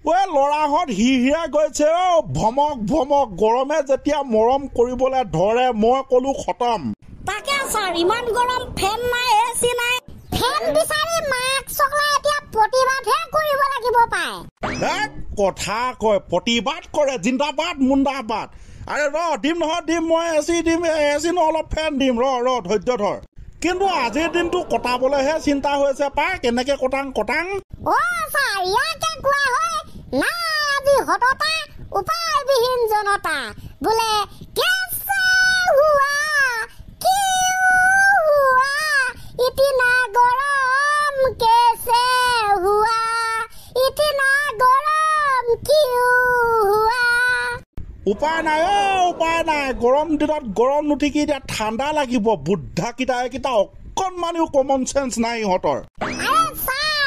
ঐ ল'ৰাহঁত হিৰিয়াই গৈছে ভমক ভমক গৰমে যেতিয়া মৰম কৰিবলৈ ধৰে মই ক'লো খতম তাকে ছাৰ ইমান গৰম ফেন নাই এচি নাই ফেন বিচাৰি মাক চকলা এতিয়া প্ৰতিবাদহে কৰিব লাগিব পায় কথা কয় প্ৰতিবাদ কৰে জিন্দাবাদ মুন্দাবাদ আৰে দিম নহয় দিম মই এচি দিম এচি ন অলপ ফেন দিম ধৈৰ্য ধৰ কিন্তু আজিৰ দিনটো কটাবলৈহে চিন্তা হৈছে পায় কেনেকে কটাং ছাৰ ইয়াকে কোৱা হয় নাই আজি হততা উপায়বিহীন জনতা বোলে কেছে হুৱা কিউ হুৱা ইতিনা গৰম কেছে হুৱা ইতিনা গৰম কিউ হুৱা উপায় নাই গৰম দিনত গৰম নুঠিকি এতিয়া ঠাণ্ডা লাগিব বুদ্ধাকেইটা অকণমানিও কমন চেঞ্চ নাই ইহঁতৰ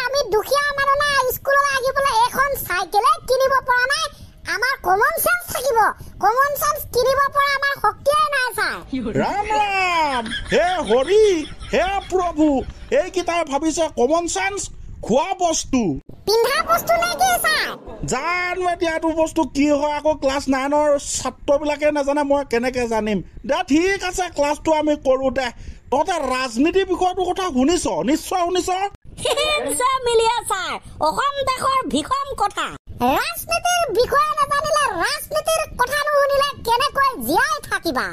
আমি দুখীয়া মানুহ না স্কুললৈ আহিবলৈ এখন চাইকেলে কিনিব পৰা নাই আমাৰ কমন চেঞ্চ থাকিব কমন চেঞ্চ কিনিব পৰা আমাৰ শক্তিয়ে নাই ছাৰ ৰাম ৰাম হে হৰি হে প্ৰভু এইকেইটাই ভাবিছে কমন চেঞ্চ খোৱা বস্তু পিন্ধা বস্তু নে কি ছাৰ জানো এতিয়া এইটো বস্তু কি হয় আকৌ ক্লাছ 9ৰ ছাত্ৰবিলাকে নাজানে মই কেনেকে জানিম দে ঠিক আছে ক্লাছটো আমি কৰো দে তহঁতে ৰাজনীতিৰ বিষয়টোৰ কথা শুনিছ নিশ্চয় শুনিছ মিলিয়া ছাৰ অসম দেশৰ ভীষণ কথা ৰাজনীতিৰ বিষয়ে নাজানিলে ৰাজনীতিৰ কথা নুশুনিলে কেনেকৈ জীয়াই থাকিবা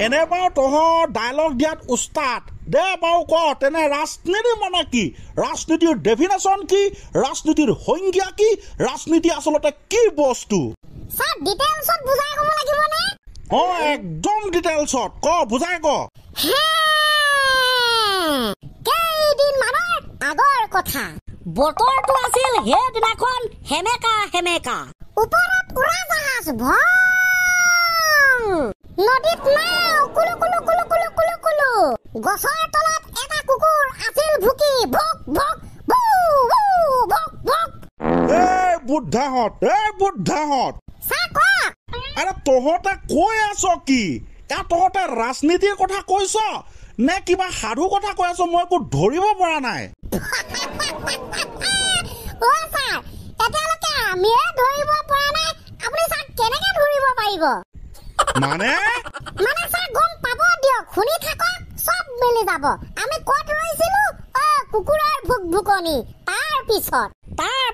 এনে বাৰু তহঁত ডায়লগ দিয়াত উস্তাদ দে বাৰু ক তেনে ৰাজনীতি মানে কি ৰাজনীতিৰ ডেফিনেশ্যন কি ৰাজনীতিৰ সংজ্ঞা কি ৰাজনীতি আচলতে কি বস্তু ছাৰ ডিটেইলছত বুজাই ক'ব লাগিব নে একদম ডিটেইলছত ক বুজাই ক কেইদিনমানৰ আগৰ কথা বতৰটো আছিল সেইদিনাখন হেমেকা ওপৰত উৰাজাহাজ নদীত নাও কুলু কুলু কুলু কুলু কুলু কুলু গছৰ তলত এটা কুকুৰ আছিল ভুকি ভক ভক ভু ভু ভক ভক বুদ্ধাহঁত আৰে তহঁতে কৈ আছ কি তহঁতে ৰাজনীতিৰ কথা কৈছ নে কিবা সাধু কথা কৈ আছ মই একো ধৰিব পৰা নাই আমিয়ে ধৰিব পৰা নাই আপুনি ছাৰ কেনেকে ধৰিব পাৰিব মানে ছাৰ গম পাব দিয়ক শুনি থাকক সব মিলি যাব আমি ক'ত ৰৈছিলো কুকুৰৰ ভুকভুকনি তাৰ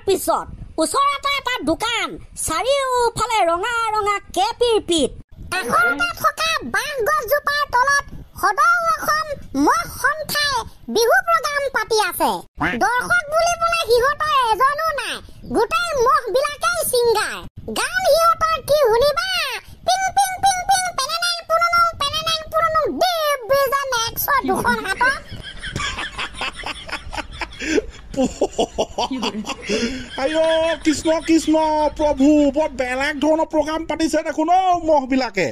পিছত ওচৰতে এটা দোকান চাৰিওফালে ৰঙা ৰঙা কেপিৰ পিঠ কাষতে থকা বাঁহ গছজোপাৰ তলত সদৌ অসম মহ সন্থাই বিহু প্ৰগ্ৰাম পাতি আছে দৰ্শক বুলিবলৈ সিহঁতৰ এজনো নাই গোটেই মহ বিলাকেই ছিংগাৰ গান সিহঁতৰ কি শুনিবা পিং পিং পিং পিং পেনেনেং পুৰণং দেৱ বেজান 100-200 হাতত কৃষ্ণ কৃষ্ণ প্ৰভু বৰ বেলেগ ধৰণৰ প্ৰগ্ৰাম পাতিছে দেখোন মহ বিলাকে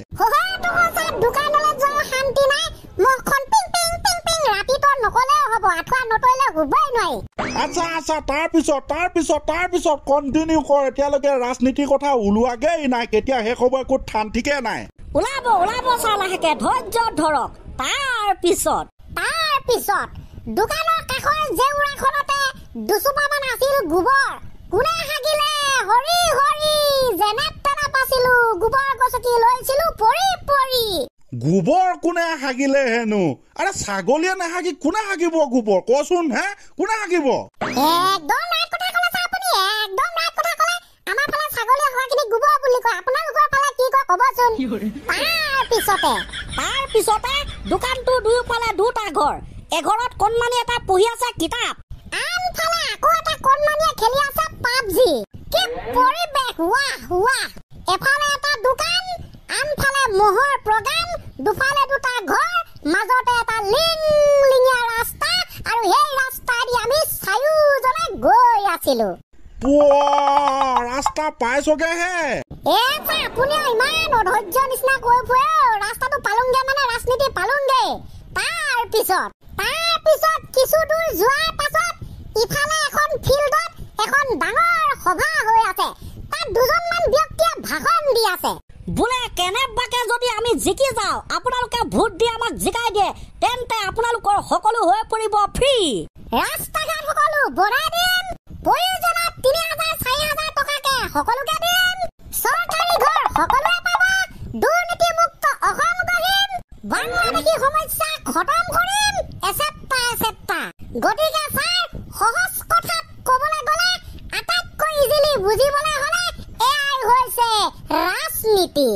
দোকানলৈ যোৱা শান্তি নাই মহখন পিং পিং পিং পিং ৰাতিটো নকলেও হ'ব আঠুৱা নতৰিলে শুবই নোৱাৰি আচ্ছা তাৰপিছত কণ্টিনিউ কৰ এতিয়ালৈকে ৰাজনীতিৰ কথা ওলোৱাগেই নাই কেতিয়া শেষ হ'ব একো ঠান ঠিকে নাই ওলাব ছাৰ লাহেকে ধৈৰ্য ধৰক তাৰপিছত দোকানৰ কাষৰ জেউৰাখনতে দুচুপামান আছিল গোবৰ কোনে হাগিলে হৰি হৰি যেনে তেনে পাছিলো গোবৰ গছকি লৈছিলো পৰি গোবৰ কোনে হাগিলে হেনো আৰে ছাগলীয়ে নাহাগি কোনে হাগিব গোবৰ কচোন কোনে হাগিব একদম ৰাইট কথা ক'লে ছাৰ আপুনি একদম ৰাইট কথা ক'লে আমাৰ ফালে ছাগলীয়ে হাগিলে গোবৰ বুলি কয় আপোনালোকৰ ফালে কি কয় ক'বচোন তাৰপিছতে দোকানটো দুয়োফালে দুটা ঘৰ এঘৰত কণমানি এটা পঢ়ি আছে কিতাপ আনফালে আকৌ এটা কণমানিয়ে খেলি আছে পাবজি কি পৰিৱেশ ৱাহ এফালে এটা দোকান আনফালে মহৰ প্ৰগ্ৰাম দুফালে দুটা ঘৰ মাজতে এটা লিঙিয়া ৰাস্তা আৰু সেই ৰাস্তাদি আমি চাৰিওজনে গৈ আছিলো ৰাস্তা পাইছগেহে আপুনি ইমান অধৈৰ্য নিচিনা কৈ ফুৰে ৰাস্তাটো পালোংগে মানে ৰাজনীতি পালোংগে তাৰপিছত কিছু দূৰ যোৱাৰ পাছত ইফালে এখন ফিল্ডত এখন ডাঙৰ সভা হৈ আছে তাত দুজনমান ব্যক্তিয়ে ভাষণ দি আছে বোলে কেনেবাকে যদি আমি জিকি যাওঁ আপোনালোকে ভোট দি আমাক জিকাই দিয়ে তেন্তে আপোনালোকৰ সকলো হৈ পৰিব ফ্ৰী ৰাস্তা ঘাট সকলো বনাই দিম প্ৰয়োজনত 3000 সকলোকে দিম চৰকাৰী ঘৰ সকলোৱে পাব দুৰ্নীতিমুক্ত অসম গঢ়িম বাংলাদেশী সমস্যা খতম কৰিম এচেপ্টা গতিকে ছাৰ সহজ কথাত ক'বলৈ গ'লে আটাইতকৈ ইজিলি বুজিবলৈ হ'লে এয়াই হৈছে ৰাজনীতি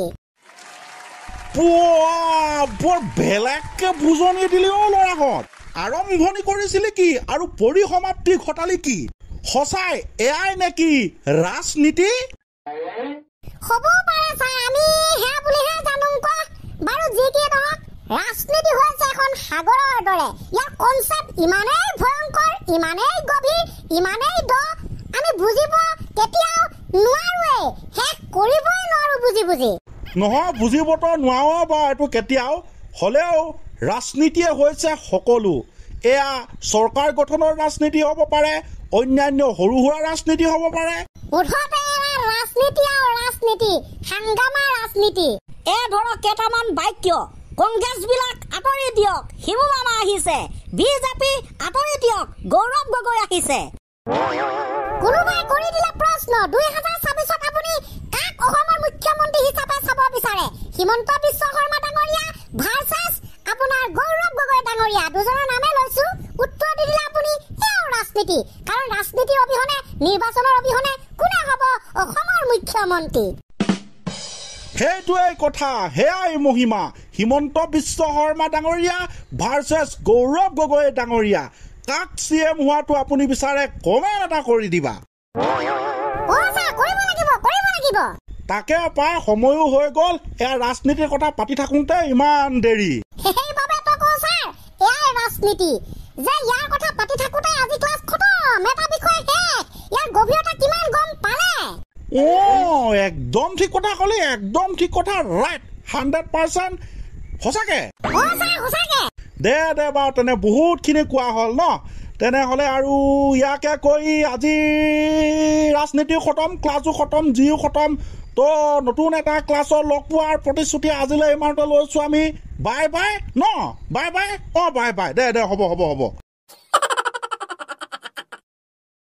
বৰ বেলেগকে বুজনি দিলি ল'ৰাহঁত আৰম্ভণি কৰিছিলি কি আৰু পৰিসমাপ্তি ঘটালি কি সঁচাই এয়াই নেকি ৰাজনীতি হ'ব পাৰে ছাৰ আমি সেয়া বুলিহে জানো বাৰু যি কি নহওক ৰাজনীতি হৈছে এখন সাগৰৰ দৰে ইয়াৰ কনচেপ্ট ইমানেই ভয়ংকৰ ইমানেই গভীৰ ইমানেই দ আমি বুজিব কেতিয়াও নোৱাৰোৱেই শেষ কৰিবই নোৱাৰো বুজি নহয় বুজিবতো নোৱাৰো বা এইটো কেতিয়াও হ'লেও ৰাজনীতিয়ে হৈছে সকলো এয়া চৰকাৰ গঠনৰ ৰাজনীতি হ'ব পাৰে অন্যান্য সৰু সুৰা ৰাজনীতি হ'ব পাৰে মুঠতে ৰাজনীতি আৰু ৰাজনীতি হাংগামা ৰাজনীতি ধৰক কেইটামান বাক্য কংগ্ৰেছবিলাক আঁতৰি দিয়ক হিমু মামা আহিছে বিজেপি আঁতৰি দিয়ক গৌৰৱ গগৈ আহিছে কোনোবাই কৰি দিলে প্ৰশ্ন 2026ত আপুনি কাক অসমৰ মুখ্যমন্ত্ৰী হিচাপে চাব বিচাৰে হিমন্ত বিশ্ব শৰ্মা ডাঙৰীয়া ভাৰ্চেছ আপোনাৰ গৌৰৱ গগৈ ডাঙৰীয়া দুজনৰ নামে লৈছো উত্তৰ দি দিলে আপুনি এয়াও ৰাজনীতি কাৰণ ৰাজনীতিৰ অবিহনে নিৰ্বাচনৰ অবিহনে কোনে হ'ব অসমৰ মুখ্যমন্ত্ৰী সেইটোৱেই কথা সেয়াই মহিমা হিমন্ত বিশ্ব শৰ্মা ডাঙৰীয়া ভাৰ্চেছ গৌৰৱ গগৈ ডাঙৰীয়া কাক CM হোৱাটো আপুনি বিচাৰে কমেণ্ট এটা কৰি দিবা তাকে পাই সময়ো হৈ গ'ল এয়া ৰাজনীতিৰ কথা পাতি থাকোঁতে ইমান দেৰি সেইবাবে তো কওঁ ছাৰ এয়াই ৰাজনীতি যে ইয়াৰ কথা পাতি থাকোঁতে আজি ক্লাছ খতম এটা বিষয় শেষ ইয়াৰ গভীৰতা কিমান গম পালে একদম ঠিক কথা ক'লি একদম ঠিক কথা ৰাইট 100% সঁচাকে দে বাৰু তেনে বহুতখিনি কোৱা হ'ল ন তেনেহ'লে আৰু ইয়াকে কৈ আজি ৰাজনীতি খতম ক্লাছো খতম জিও খতম তো নতুন এটা ক্লাছত লগ পোৱাৰ প্ৰতিশ্ৰুতি আজিলৈ ইমানতে লৈছোঁ আমি বাই বাই ন বাই বাই বাই বাই দে হ'ব